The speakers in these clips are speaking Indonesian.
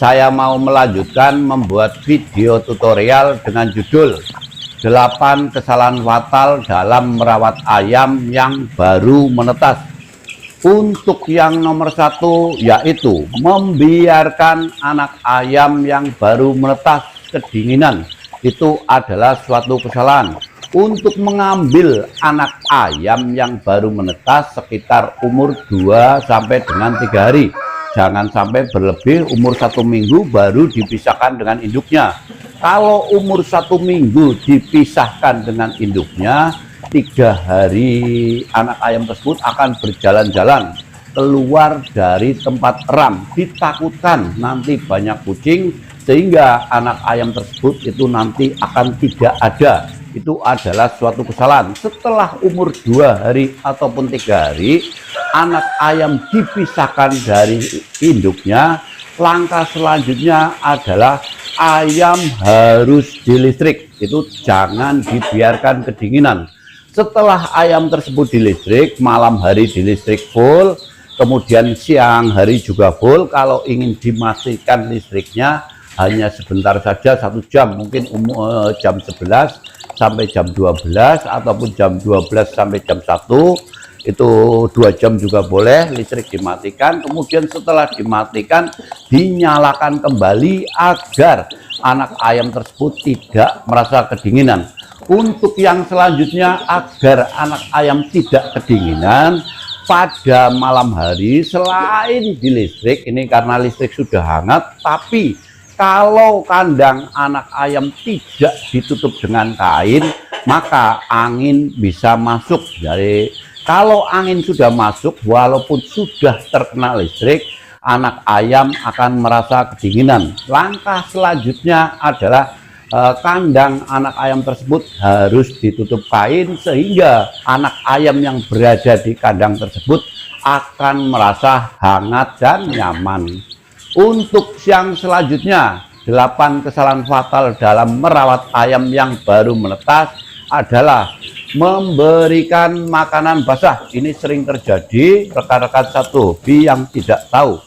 saya mau melanjutkan membuat video tutorial dengan judul 8 kesalahan fatal dalam merawat ayam yang baru menetas. Untuk yang nomor 1 yaitu membiarkan anak ayam yang baru menetas kedinginan. Itu adalah suatu kesalahan. Untuk mengambil anak ayam yang baru menetas sekitar umur 2 sampai dengan 3 hari. Jangan sampai berlebih, umur 1 minggu baru dipisahkan dengan induknya. Kalau umur 1 minggu dipisahkan dengan induknya, 3 hari anak ayam tersebut akan berjalan-jalan keluar dari tempat ram. Ditakutkan nanti banyak kucing sehingga anak ayam tersebut itu nanti akan tidak ada. Itu adalah suatu kesalahan. Setelah umur 2 hari ataupun 3 hari anak ayam dipisahkan dari induknya, langkah selanjutnya adalah ayam harus dilistrik. Itu jangan dibiarkan kedinginan. Setelah ayam tersebut dilistrik, malam hari dilistrik full, kemudian siang hari juga full. Kalau ingin dimatikan listriknya hanya sebentar saja, 1 jam, mungkin jam 11 sampai jam 12 ataupun jam 12 sampai jam 1, itu 2 jam juga boleh listrik dimatikan. Kemudian setelah dimatikan dinyalakan kembali agar anak ayam tersebut tidak merasa kedinginan. Untuk yang selanjutnya, agar anak ayam tidak kedinginan pada malam hari, selain di listrik, ini karena listrik sudah hangat, tapi kalau kandang anak ayam tidak ditutup dengan kain, maka angin bisa masuk. Jadi kalau angin sudah masuk, walaupun sudah terkena listrik, anak ayam akan merasa kedinginan. Langkah selanjutnya adalah kandang anak ayam tersebut harus ditutup kain sehingga anak ayam yang berada di kandang tersebut akan merasa hangat dan nyaman. Untuk yang selanjutnya, 8 kesalahan fatal dalam merawat ayam yang baru menetas adalah memberikan makanan basah. Ini sering terjadi, rekan-rekan satu hobi yang tidak tahu.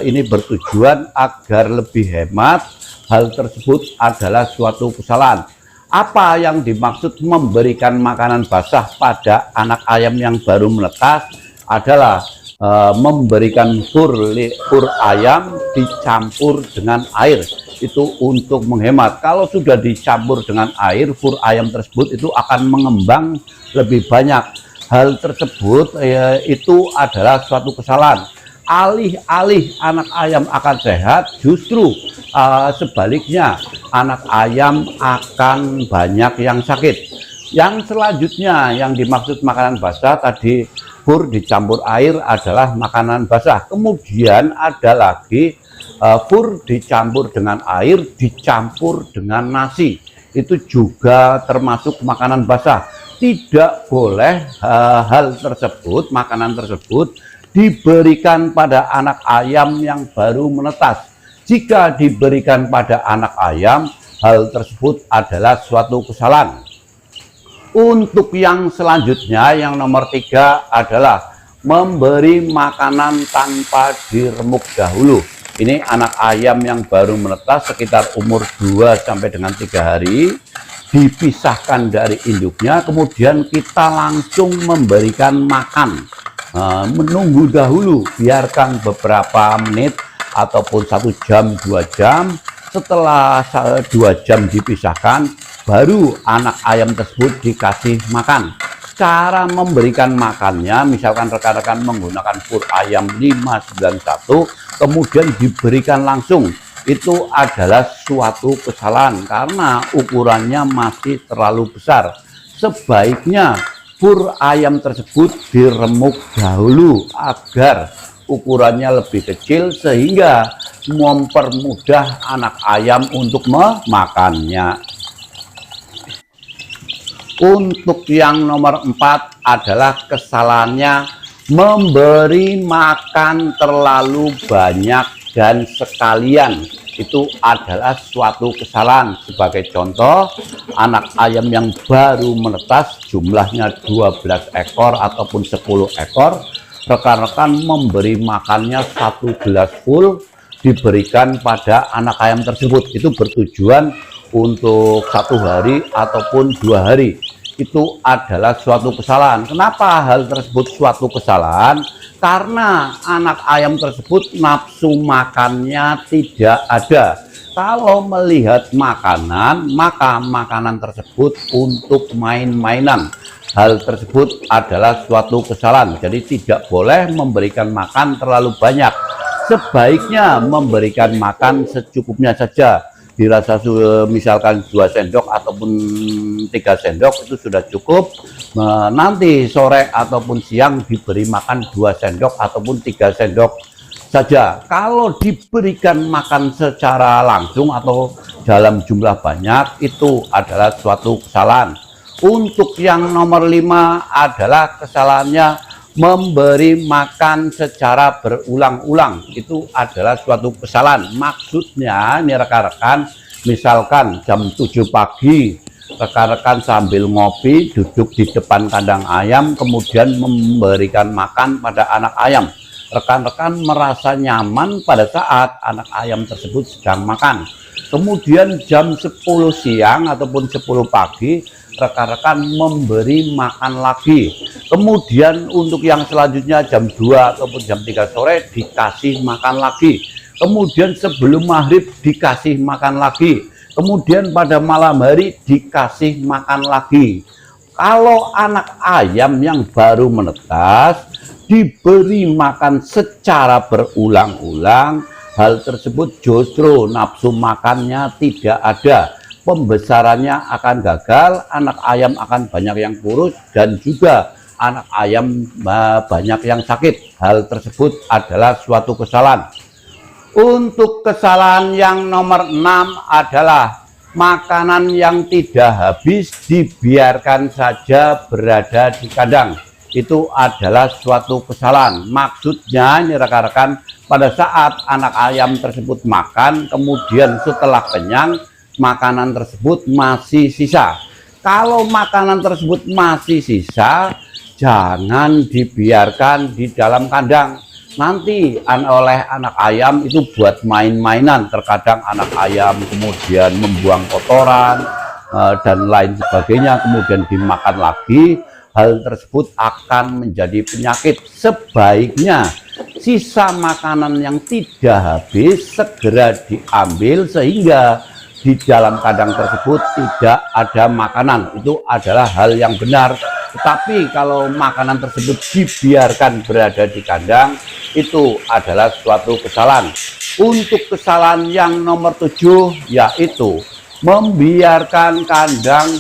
Ini bertujuan agar lebih hemat. Hal tersebut adalah suatu kesalahan. Apa yang dimaksud memberikan makanan basah pada anak ayam yang baru menetas adalah memberikan fur ayam dicampur dengan air. Itu untuk menghemat. Kalau sudah dicampur dengan air, fur ayam tersebut itu akan mengembang lebih banyak. Hal tersebut itu adalah suatu kesalahan. Alih-alih anak ayam akan sehat, justru sebaliknya anak ayam akan banyak yang sakit. Yang selanjutnya yang dimaksud makanan basah tadi, fur dicampur air adalah makanan basah. Kemudian ada lagi fur dicampur dengan air dicampur dengan nasi. Itu juga termasuk makanan basah. Tidak boleh hal tersebut, makanan tersebut diberikan pada anak ayam yang baru menetas. Jika diberikan pada anak ayam, hal tersebut adalah suatu kesalahan. Untuk yang selanjutnya, yang nomor 3 adalah memberi makanan tanpa diremuk dahulu. Ini anak ayam yang baru menetas sekitar umur 2 sampai dengan 3 hari, dipisahkan dari induknya, kemudian kita langsung memberikan makan. Menunggu dahulu, biarkan beberapa menit ataupun 1 jam 2 jam. Setelah 2 jam dipisahkan, baru anak ayam tersebut dikasih makan. Cara memberikan makannya, misalkan rekan-rekan menggunakan fur ayam 591 kemudian diberikan langsung, itu adalah suatu kesalahan karena ukurannya masih terlalu besar. Sebaiknya fur ayam tersebut diremuk dahulu agar ukurannya lebih kecil sehingga mempermudah anak ayam untuk memakannya. Untuk yang nomor 4 adalah kesalahannya memberi makan terlalu banyak dan sekalian. Itu adalah suatu kesalahan. Sebagai contoh, anak ayam yang baru menetas jumlahnya 12 ekor ataupun 10 ekor, rekan-rekan memberi makannya 1 gelas full diberikan pada anak ayam tersebut. Itu bertujuan untuk 1 hari ataupun 2 hari. Itu adalah suatu kesalahan. Kenapa hal tersebut suatu kesalahan? Karena anak ayam tersebut nafsu makannya tidak ada. Kalau melihat makanan, maka makanan tersebut untuk main-mainan. Hal tersebut adalah suatu kesalahan. Jadi tidak boleh memberikan makan terlalu banyak. Sebaiknya memberikan makan secukupnya saja. Dirasa misalkan 2 sendok ataupun 3 sendok itu sudah cukup. Nanti sore ataupun siang diberi makan 2 sendok ataupun 3 sendok saja. Kalau diberikan makan secara langsung atau dalam jumlah banyak, itu adalah suatu kesalahan. Untuk yang nomor 5 adalah kesalahannya memberi makan secara berulang-ulang. Itu adalah suatu kesalahan. Maksudnya ini rekan-rekan, misalkan jam 7 pagi rekan-rekan sambil ngopi duduk di depan kandang ayam, kemudian memberikan makan pada anak ayam. Rekan-rekan merasa nyaman pada saat anak ayam tersebut sedang makan. Kemudian jam 10 siang ataupun 10 pagi rekan-rekan memberi makan lagi. Kemudian untuk yang selanjutnya jam 2 ataupun jam 3 sore dikasih makan lagi. Kemudian sebelum maghrib dikasih makan lagi. Kemudian pada malam hari dikasih makan lagi. Kalau anak ayam yang baru menetas diberi makan secara berulang-ulang, hal tersebut justru nafsu makannya tidak ada. Pembesarannya akan gagal, anak ayam akan banyak yang kurus, dan juga anak ayam banyak yang sakit. Hal tersebut adalah suatu kesalahan. Untuk kesalahan yang nomor 6 adalah makanan yang tidak habis dibiarkan saja berada di kandang. Itu adalah suatu kesalahan. Maksudnya ini rekan-rekan, pada saat anak ayam tersebut makan, kemudian setelah kenyang, makanan tersebut masih sisa. Kalau makanan tersebut masih sisa, jangan dibiarkan di dalam kandang. Nanti oleh anak ayam itu buat main-mainan. Terkadang anak ayam kemudian membuang kotoran dan lain sebagainya, kemudian dimakan lagi. Hal tersebut akan menjadi penyakit. Sebaiknya sisa makanan yang tidak habis segera diambil sehingga di dalam kandang tersebut tidak ada makanan. Itu adalah hal yang benar. Tetapi kalau makanan tersebut dibiarkan berada di kandang, itu adalah suatu kesalahan. Untuk kesalahan yang nomor 7 yaitu membiarkan kandang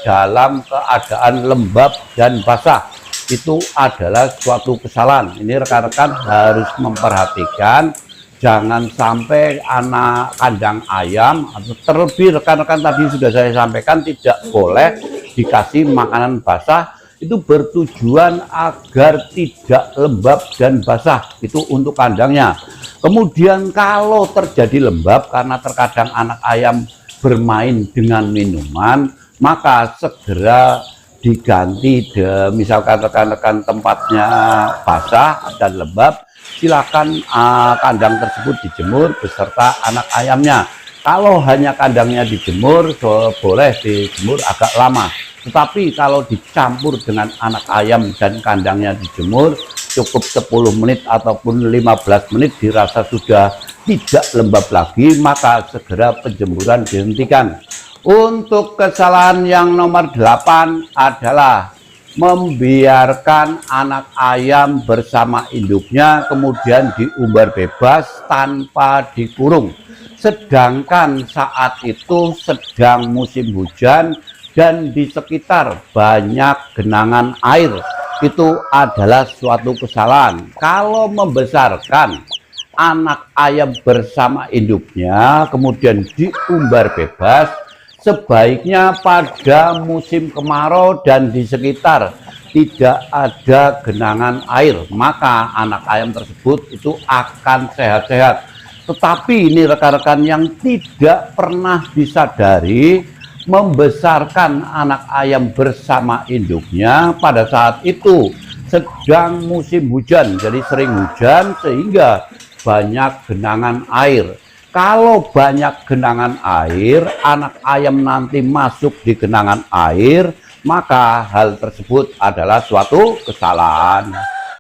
dalam keadaan lembab dan basah. Itu adalah suatu kesalahan. Ini rekan-rekan harus memperhatikan, jangan sampai anak kandang ayam, atau terlebih rekan-rekan tadi sudah saya sampaikan, tidak boleh dikasih makanan basah. Itu bertujuan agar tidak lembab dan basah. Itu untuk kandangnya. Kemudian kalau terjadi lembab, karena terkadang anak ayam bermain dengan minuman, maka segera diganti. Misalkan rekan-rekan tempatnya basah dan lembab, silakan kandang tersebut dijemur beserta anak ayamnya. Kalau hanya kandangnya dijemur, boleh dijemur agak lama. Tetapi kalau dicampur dengan anak ayam dan kandangnya dijemur, cukup 10 menit ataupun 15 menit dirasa sudah tidak lembab lagi, maka segera penjemuran dihentikan. Untuk kesalahan yang nomor 8 adalah membiarkan anak ayam bersama induknya kemudian diumbar bebas tanpa dikurung. Sedangkan saat itu sedang musim hujan dan di sekitar banyak genangan air. Itu adalah suatu kesalahan. Kalau membesarkan anak ayam bersama induknya kemudian diumbar bebas, sebaiknya pada musim kemarau dan di sekitar tidak ada genangan air, maka anak ayam tersebut itu akan sehat-sehat. Tetapi ini rekan-rekan yang tidak pernah disadari, membesarkan anak ayam bersama induknya pada saat itu sedang musim hujan, jadi sering hujan sehingga banyak genangan air. Kalau banyak genangan air, anak ayam nanti masuk di genangan air, maka hal tersebut adalah suatu kesalahan.